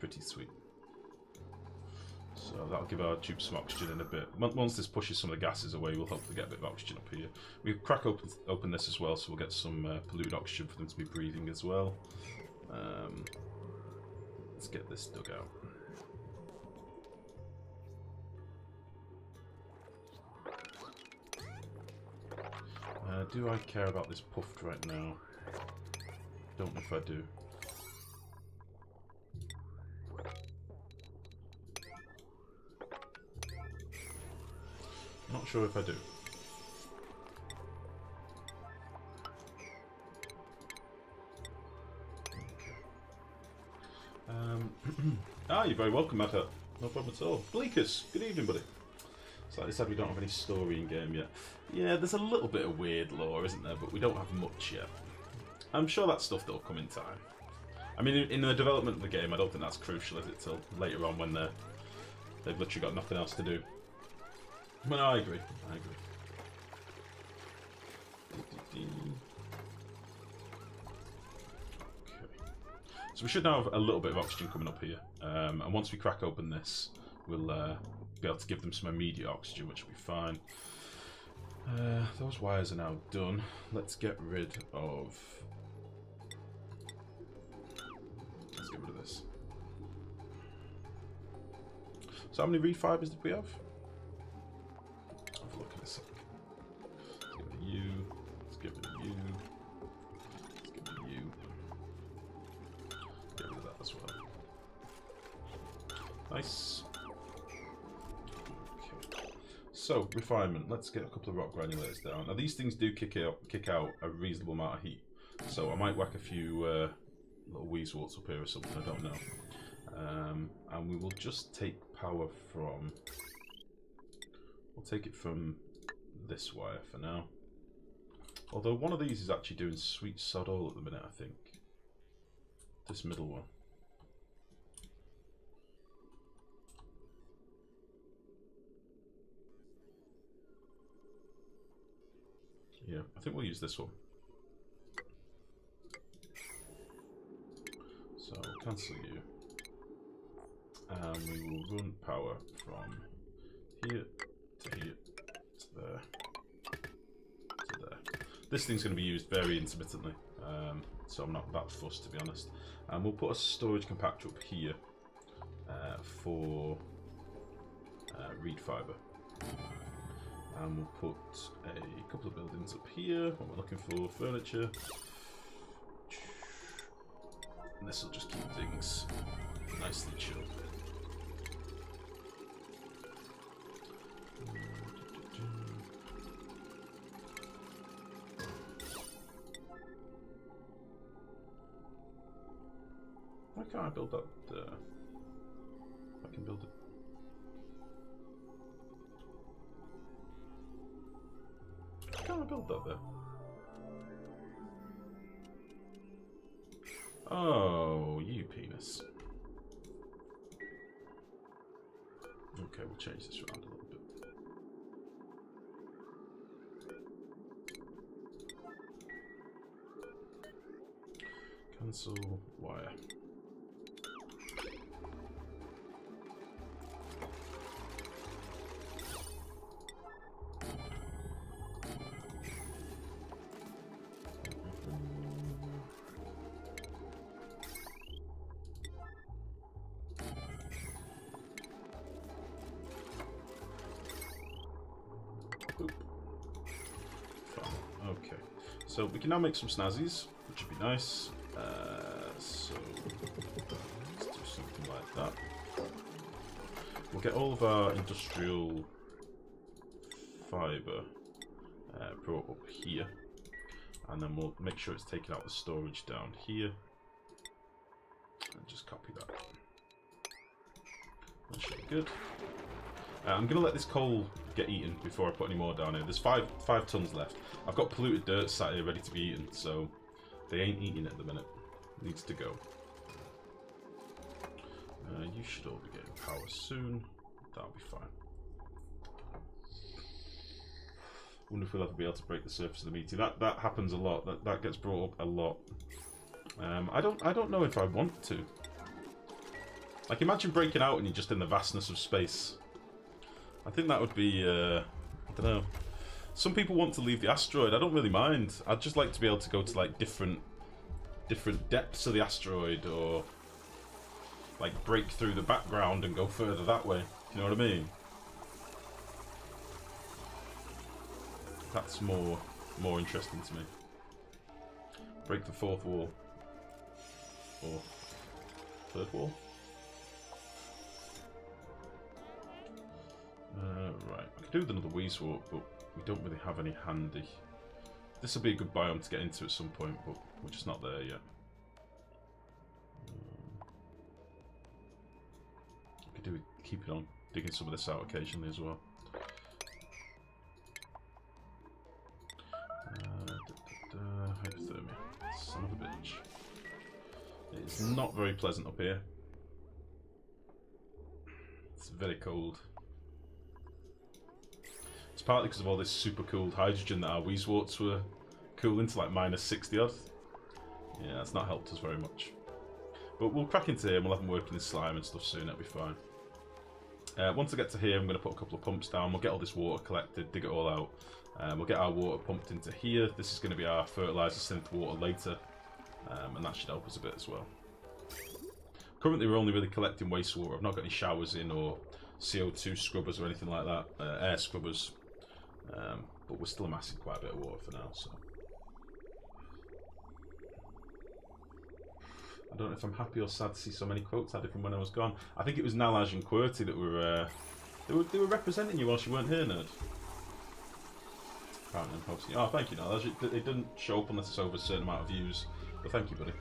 pretty sweet. So that'll give our tube some oxygen in a bit. Once this pushes some of the gases away, we'll hopefully get a bit of oxygen up here. We crack open this as well, so we'll get some polluted oxygen for them to be breathing as well. Let's get this dug out. Do I care about this puffed right now? Don't know if I do. Not sure if I do. You're very welcome, Matt. No problem at all. Bleakers, good evening, buddy. So like I said, we don't have any story in game yet. Yeah, there's a little bit of weird lore, isn't there? But we don't have much yet. I'm sure that stuff will come in time. I mean, in the development of the game, I don't think that's crucial, is it? Till later on when they've literally got nothing else to do. But no, I agree. I agree. Okay. So we should now have a little bit of oxygen coming up here. And once we crack open this, we'll be able to give them some immediate oxygen, which will be fine. Those wires are now done. Let's get rid of... Let's get rid of this. So how many reed fibers did we have? Have a look in a sec. Let's get rid of you. Let's get rid of you. Let's get rid of you. Get rid of that as well. Nice. Okay. So, refinement. Let's get a couple of rock granulators down. Now these things do kick out a reasonable amount of heat. So I might whack a few little weasels up here or something, I don't know. And we will just take power from... We'll take it from this wire for now. Although one of these is actually doing sweet sod all at the minute, I think. This middle one. Yeah, I think we'll use this one. So, cancel you. And we will run power from here to here to there to there. This thing's going to be used very intermittently, so I'm not that fussed, to be honest. And we'll put a storage compactor up here for reed fibre. And we'll put a couple of buildings up here, what we're looking for, furniture. And this will just keep things nicely chilled. Why can't I build that there? I can build it. Why can't I build that there? Oh, you penis. Okay, we'll change this around a little bit. Cancel wire. So we can now make some snazzies, which would be nice. So let's do something like that. We'll get all of our industrial fibre brought up here, and then we'll make sure it's taking out the storage down here, and just copy that. That should be good. I'm going to let this coal get eaten before I put any more down here. There's five tons left. I've got polluted dirt sat here ready to be eaten, so they ain't eating it at the minute. It needs to go. You should all be getting power soon. That'll be fine. Wonder if we'll ever be able to break the surface of the meteor. That happens a lot. That gets brought up a lot. I don't know if I want to. Like, imagine breaking out and you're just in the vastness of space. I think that would be, I don't know. Some people want to leave the asteroid. I don't really mind. I'd just like to be able to go to, like, different depths of the asteroid, or, like, break through the background and go further that way. You know what I mean? That's more interesting to me. Break the fourth wall. Or third wall? Right, I could do with another Weezewort, but we don't really have any handy. This will be a good biome to get into at some point, but we're just not there yet. I could do with keeping on digging some of this out occasionally as well. Hypothermia. Son of a bitch. It's not very pleasant up here. It's very cold. It's partly because of all this super cooled hydrogen that our Weezeworts were cooling to like -60 odd. Yeah, that's not helped us very much. But we'll crack into here and we'll have them working in slime and stuff soon, it'll be fine. Once I get to here, I'm going to put a couple of pumps down. We'll get all this water collected, dig it all out. We'll get our water pumped into here. This is going to be our fertilizer synth water later. And that should help us a bit as well. Currently, we're only really collecting wastewater. I've not got any showers in or CO2 scrubbers or anything like that. Air scrubbers. But we're still amassing quite a bit of water for now, so. I don't know if I'm happy or sad to see so many quotes added from when I was gone. I think it was Nalaj and QWERTY that were they were representing you whilst you weren't here, nerd. Can't remember posting. Oh, thank you, Nalaj. It didn't show up unless it's over a certain amount of views. But thank you, buddy.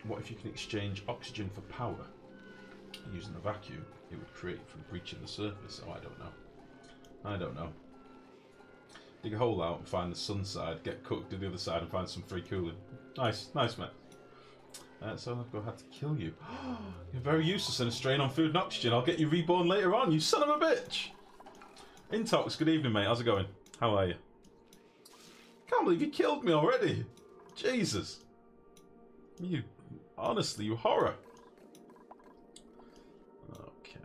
What if you can exchange oxygen for power using a vacuum it would create from breaching the surface? Oh, I don't know. I don't know. Dig a hole out and find the sun side, get cooked to the other side and find some free cooling. Nice, nice, mate. So Lifegrow had to kill you. You're very useless and a strain on food and oxygen. I'll get you reborn later on, you son of a bitch! Intox, good evening, mate. How's it going? How are you? Can't believe you killed me already. Jesus. You, honestly, you horror. Okay.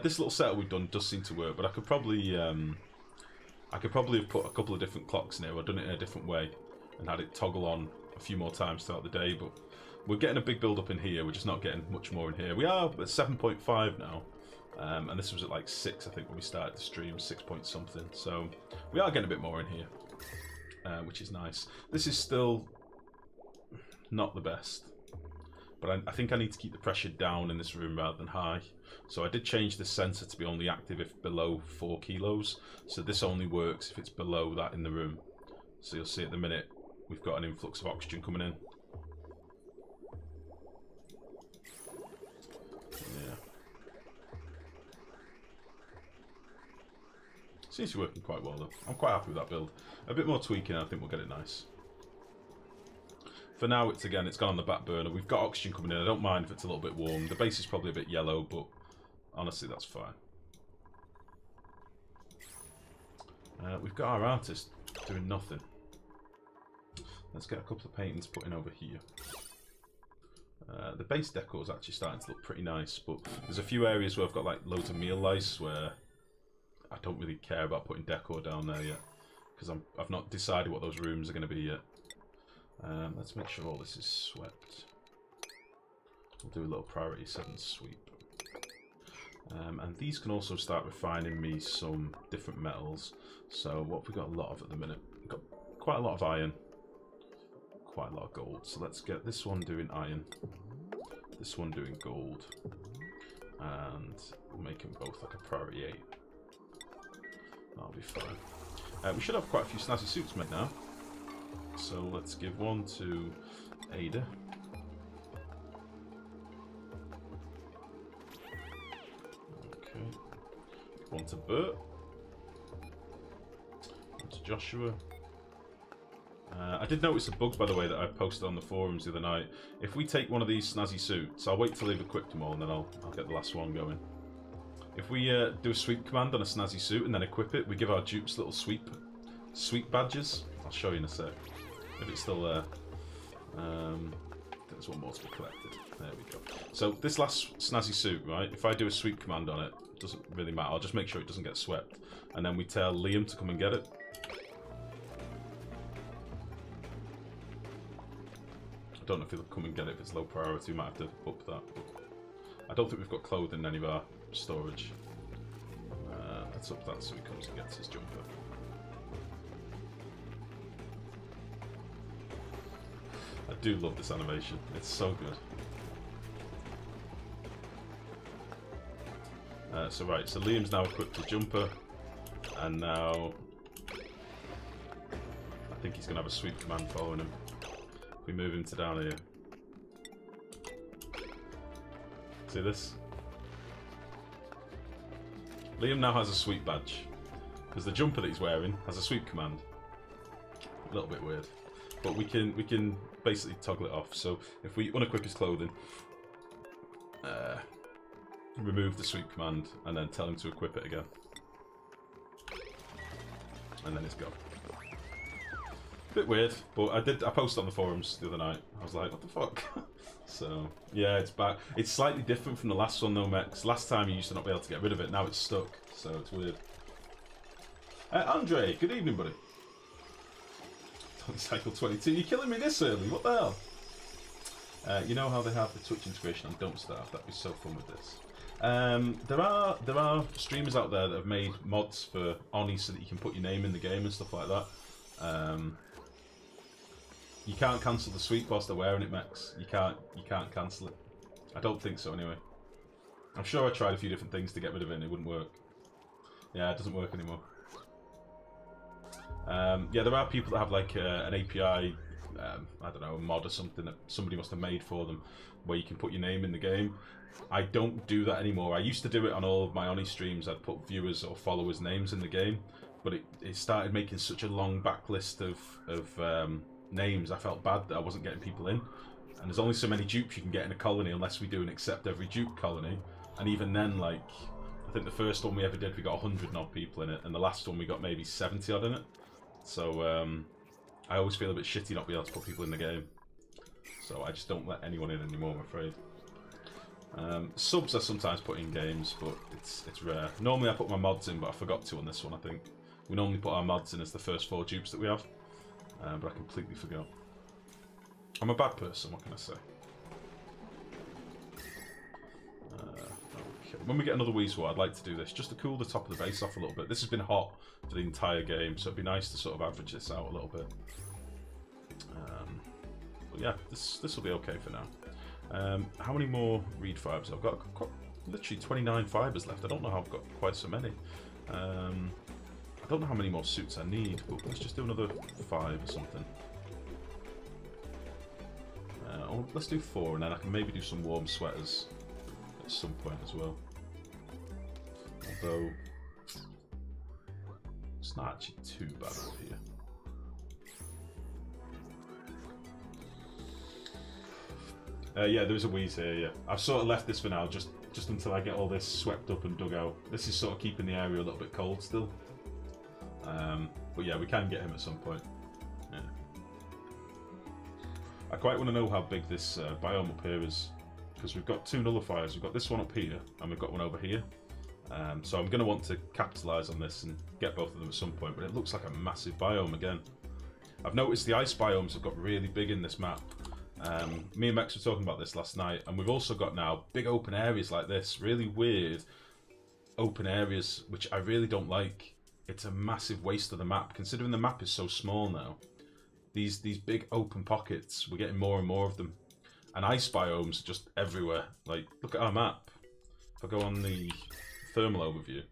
This little setup we've done does seem to work, but I could probably have put a couple of different clocks in here, or done it in a different way, and had it toggle on a few more times throughout the day, but we're getting a big build up in here, we're just not getting much more in here. We are at 7.5 now, and this was at like 6, I think, when we started the stream, 6 point something, so we are getting a bit more in here, which is nice. This is still not the best, but I think I need to keep the pressure down in this room rather than high. So I did change the sensor to be only active if below 4 kilos. So this only works if it's below that in the room. So you'll see at the minute we've got an influx of oxygen coming in. Yeah. Seems to be working quite well though. I'm quite happy with that build. A bit more tweaking, I think we'll get it nice. For now, it's gone on the back burner. We've got oxygen coming in. I don't mind if it's a little bit warm. The base is probably a bit yellow, but honestly, that's fine. We've got our artist doing nothing. Let's get a couple of paintings put in over here. The base decor is actually starting to look pretty nice, but there's a few areas where I've got like loads of meal lice where I don't really care about putting decor down there yet, because I've not decided what those rooms are going to be yet. Let's make sure all this is swept. We'll do a little priority 7 sweep. And these can also start refining me some different metals. So what have we got a lot of at the minute? We've got quite a lot of iron. Quite a lot of gold. So let's get this one doing iron. This one doing gold. And we'll make them both like a priority 8. That'll be fine. We should have quite a few snazzy suits made now. So let's give one to Ada. Okay. One to Bert. One to Joshua. I did notice a bug, by the way, that I posted on the forums the other night. If we take one of these snazzy suits, I'll wait till they've equipped them all and then I'll get the last one going. If we do a sweep command on a snazzy suit and then equip it, we give our dupes little sweep badges. I'll show you in a sec. if it's still there. There's one more to be collected. There we go. So this last snazzy suit, right? If I do a sweep command on it, it doesn't really matter. I'll just make sure it doesn't get swept, and then we tell Liam to come and get it. I don't know if he'll come and get it if it's low priority. We might have to up that. I don't think we've got clothing in any of our storage. Let's up that so he comes and gets his jumper. I do love this animation. It's so good. So Liam's now equipped the jumper, and now I think he's going to have a sweep command following him. If we move him to down here. See this? Liam now has a sweep badge, because the jumper that he's wearing has a sweep command. A little bit weird, but we can basically toggle it off. So if we unequip his clothing, remove the sweep command, and then tell him to equip it again, and then it's gone. Bit weird, but I posted on the forums the other night. I was like, what the fuck? So yeah, it's back. It's slightly different from the last one though, Mex. Last time you used to not be able to get rid of it. Now it's stuck, so it's weird. Andre, good evening, buddy. Cycle 22. You're killing me this early. What the hell? You know how they have the Twitch integration on Don't Starve? That'd be so fun with this. There are streamers out there that have made mods for Oni so that you can put your name in the game and stuff like that. You can't cancel the sweep whilst they're wearing it, Mex. You can't cancel it. I don't think so, anyway. I'm sure I tried a few different things to get rid of it and it wouldn't work. Yeah, it doesn't work anymore. Yeah, there are people that have like an API, I don't know, a mod or something that somebody must have made for them, where you can put your name in the game. I don't do that anymore. I used to do it on all of my Oni streams. I'd put viewers or followers' names in the game, but it started making such a long backlist of names. I felt bad that I wasn't getting people in, and there's only so many dupes you can get in a colony unless we do an accept every dupe colony, and even then, like, I think the first one we ever did we got 100 odd people in it, and the last one we got maybe 70 odd in it. So I always feel a bit shitty not being able to put people in the game, so I just don't let anyone in anymore, I'm afraid. Subs I sometimes put in games, but it's rare. Normally I put my mods in, but I forgot to on this one. I think we normally put our mods in as the first 4 dupes that we have. But I completely forgot. I'm a bad person, what can I say? Okay. When we get another Weasel, I'd like to do this, just to cool the top of the base off a little bit. This has been hot for the entire game, so it'd be nice to sort of average this out a little bit. But yeah, this will be okay for now. How many more reed fibers? I've got literally 29 fibers left. I don't know how I've got quite so many. I don't know how many more suits I need, but let's just do another 5 or something. Let's do 4, and then I can maybe do some warm sweaters at some point as well. Although it's not actually too bad over here. Yeah, there's a wheeze here, yeah. I've sort of left this for now, just until I get all this swept up and dug out. This is sort of keeping the area a little bit cold still. But yeah, we can get him at some point. Yeah. I quite want to know how big this biome up here is, because we've got 2 nullifiers. We've got this one up here, and we've got one over here. So I'm going to want to capitalise on this and get both of them at some point, but it looks like a massive biome again. I've noticed the ice biomes have got really big in this map. Me and Max were talking about this last night, and we've also got now big open areas like this, really weird open areas, which I really don't like. It's a massive waste of the map, considering the map is so small now. These big open pockets, we're getting more and more of them. And ice biomes are just everywhere. Like, look at our map. If I go on the thermal overview.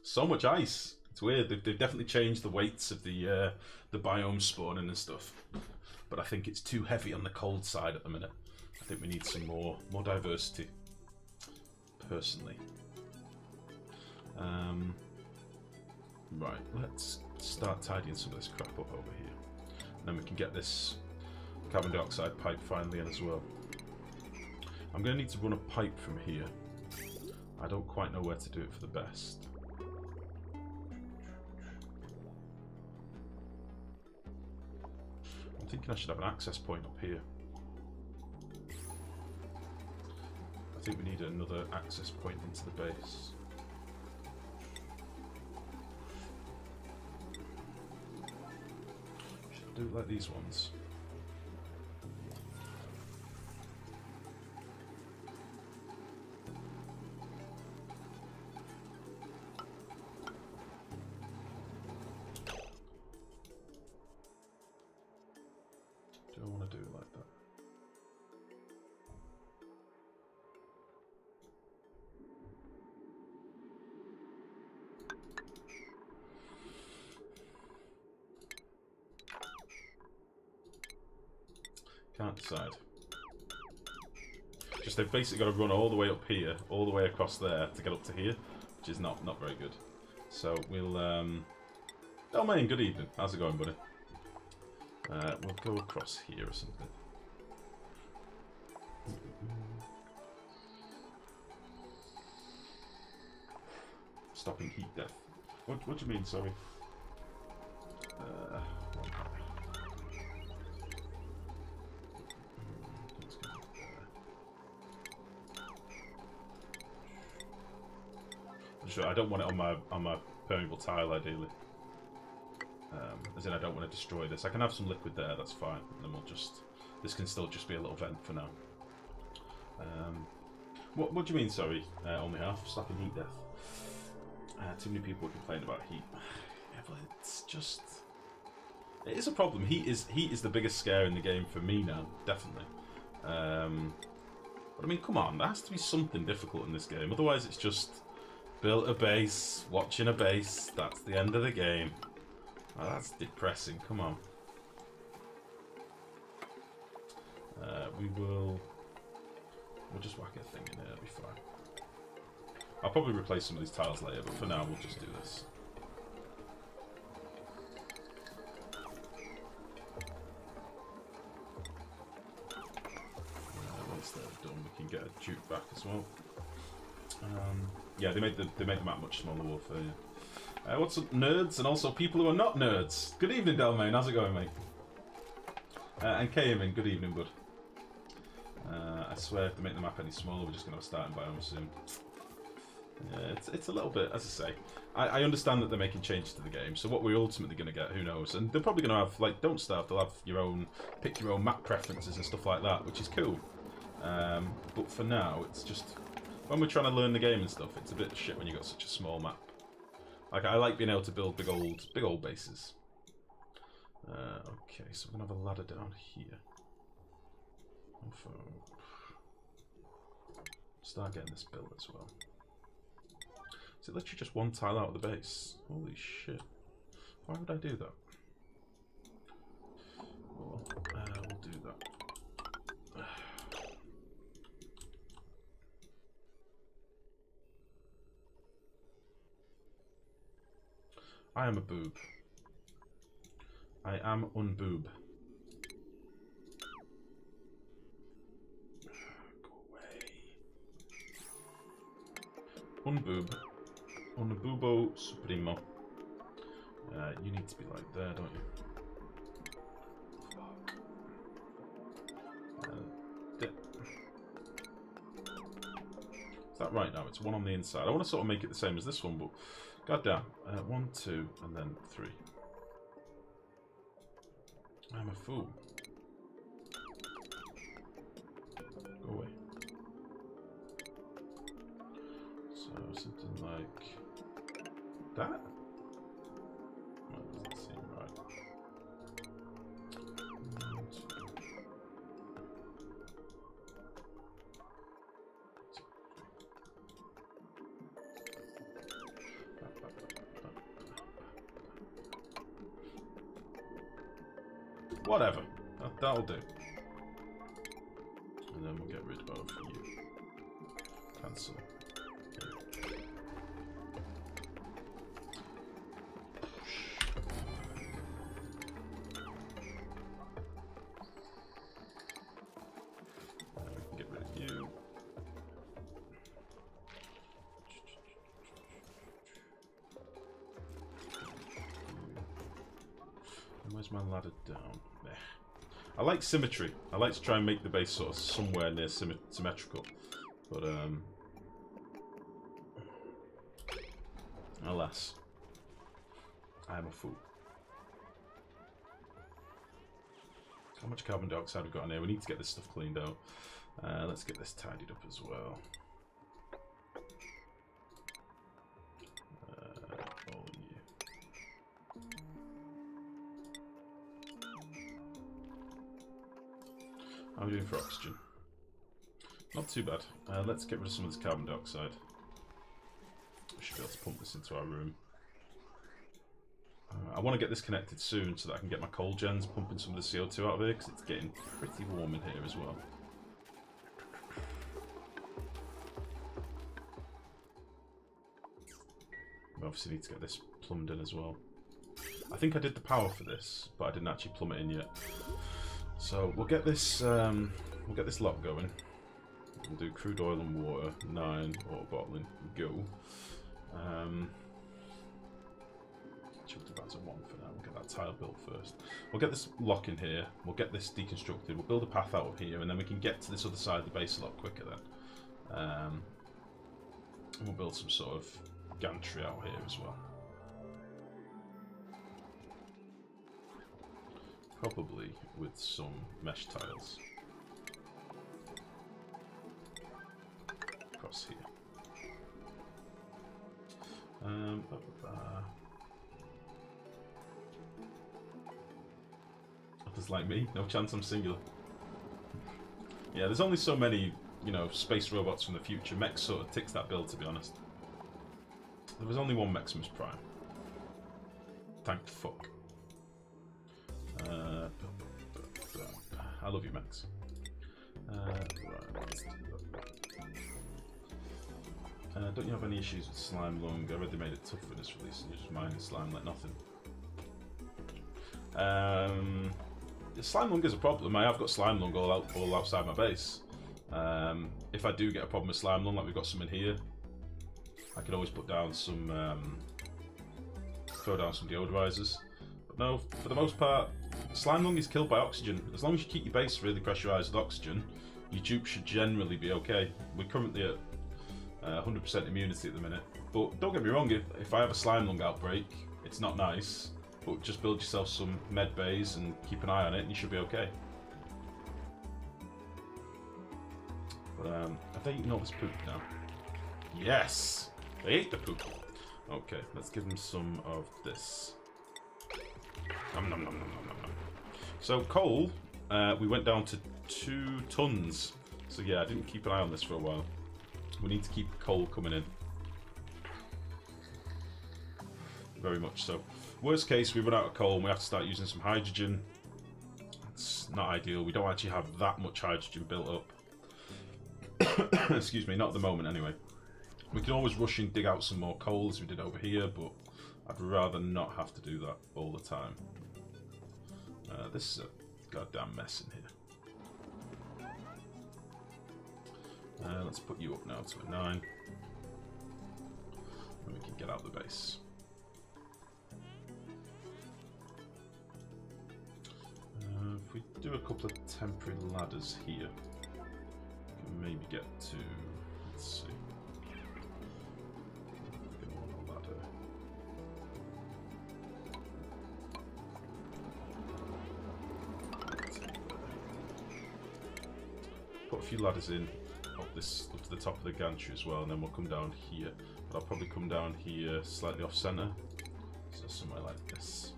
So much ice. It's weird. They've definitely changed the weights of the biome spawning and stuff. But I think it's too heavy on the cold side at the minute. I think we need some more diversity, personally. Right, let's start tidying some of this crap up over here. And then we can get this carbon dioxide pipe finally in as well. I'm going to need to run a pipe from here. I don't quite know where to do it for the best. thinking I should have an access point up here. I think we need another access point into the base. Should do it like these ones. Do I want to do it like that? Can't decide. Just they've basically got to run all the way up here, all the way across there to get up to here, which is not very good. So we'll Delmain, good evening. How's it going, buddy? We'll go across here or something. Stopping heat death. What do you mean, sorry? Sure, I don't want it on my permeable tile, ideally. As in, I don't want to destroy this. I can have some liquid there, that's fine. And then we'll just... This can still just be a little vent for now. What do you mean, sorry? Only half? Stopping heat death. Too many people complain about heat. Yeah, but it's just... It is a problem. Heat is the biggest scare in the game for me now, definitely. But I mean, come on, there has to be something difficult in this game. Otherwise, it's just... Built a base, watching a base, that's the end of the game. Oh, that's depressing, come on. We'll just whack a thing in there, it'll be fine. I'll probably replace some of these tiles later, but for now we'll just do this. Once they're done, we can get a dupe back as well. Yeah, they made the map much smaller, Warfare. Yeah. What's up, nerds, and also people who are not nerds? Good evening, Delmain. How's it going, mate? And Kayamin, good evening, bud. I swear, if they make the map any smaller, we're just going to have a starting biome soon. Yeah, it's a little bit, as I say. I understand that they're making changes to the game, so what we're ultimately going to get, who knows? And they're probably going to have, like, Don't Starve, they'll have your own, pick your own map preferences and stuff like that, which is cool. But for now, it's just... When we're trying to learn the game and stuff, it's a bit shit when you've got such a small map. Like, I like being able to build big old bases. Okay, so we're gonna have a ladder down here. Start getting this built as well. Is it literally just one tile out of the base? Holy shit. Why would I do that? Well, we'll do that. I am a boob. I am unboob. Go away. Unboob. Unboobo Supremo. You need to be like there, don't you? Fuck. Is that right now? It's one on the inside. I want to sort of make it the same as this one, but goddamn. 1, 2, and then 3. I'm a fool. Go away. So something like that? That doesn't seem right. Whatever. That'll do. And then we'll get rid of you. Cancel. We can get rid of you. And where's my ladder down? There. I like symmetry. I like to try and make the base sort of somewhere near symmetrical. But, alas, I am a fool. How much carbon dioxide we've got in here? We need to get this stuff cleaned out. Let's get this tidied up as well. Oh, yeah. How are we doing for oxygen? Not too bad. Let's get rid of some of this carbon dioxide. We should be able to pump this into our room. I want to get this connected soon so that I can get my coal gens pumping some of the CO2 out of here, because it's getting pretty warm in here as well. We obviously need to get this plumbed in as well. I think I did the power for this, but I didn't actually plumb it in yet. So we'll get this lot going. We'll do crude oil and water, 9, water bottling, go. Chuck the bats at 1 for now. We'll get that tile built first. We'll get this lock in here. We'll get this deconstructed. We'll build a path out of here, and then we can get to this other side of the base a lot quicker then. And we'll build some sort of gantry out here as well. Probably with some mesh tiles. Across here. Others like me, no chance I'm singular. Yeah, there's only so many, you know, space robots from the future. Mech sort of ticks that bill, to be honest. There was only one Maximus Prime. Thank fuck. I love you, Max. Right, let's do that. Don't you have any issues with slime lung? I read they made it tough for this release, and you just mine slime like nothing. Slime lung is a problem. I have got slime lung all outside my base. If I do get a problem with slime lung, like we've got some in here, I could always put down some, throw down some deodorizers. But no, for the most part, slime lung is killed by oxygen. As long as you keep your base really pressurized with oxygen, your dupe should generally be okay. We're currently at 100% immunity at the minute. But don't get me wrong, if I have a slime lung outbreak, it's not nice. But just build yourself some med bays and keep an eye on it, and you should be okay. But have they eaten all this poop now? Yes! They ate the poop. Okay, let's give them some of this. Nom, nom, nom, nom, nom, nom. So coal, we went down to 2 tons. So yeah, I didn't keep an eye on this for a while. We need to keep coal coming in. Very much so. Worst case, we run out of coal and we have to start using some hydrogen. It's not ideal. We don't actually have that much hydrogen built up. Excuse me, not at the moment anyway. We can always rush and dig out some more coal as we did over here, but I'd rather not have to do that all the time. This is a goddamn mess in here. Let's put you up now to a 9. And we can get out the base. If we do a couple of temporary ladders here, we can maybe get to, let's see. Get one ladder. Put a few ladders in up to the top of the gantry as well, and then we'll come down here. But I'll probably come down here slightly off center, so somewhere like this.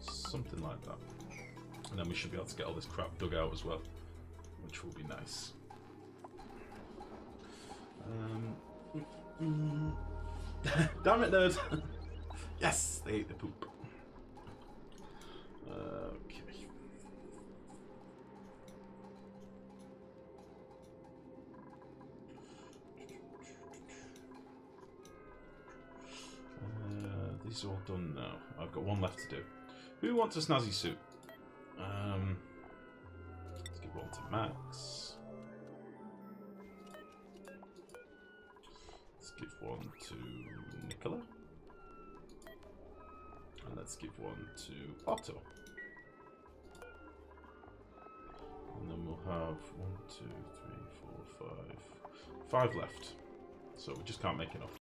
Something like that. And then we should be able to get all this crap dug out as well, which will be nice. Damn it, nerd! Yes, they ate the poop. Okay. These are all done now. I've got one left to do. Who wants a snazzy suit? Let's give one to Max. Let's give one to Nicola. And let's give one to Otto. And then we'll have 1, 2, 3, 4, 5 left. So we just can't make enough.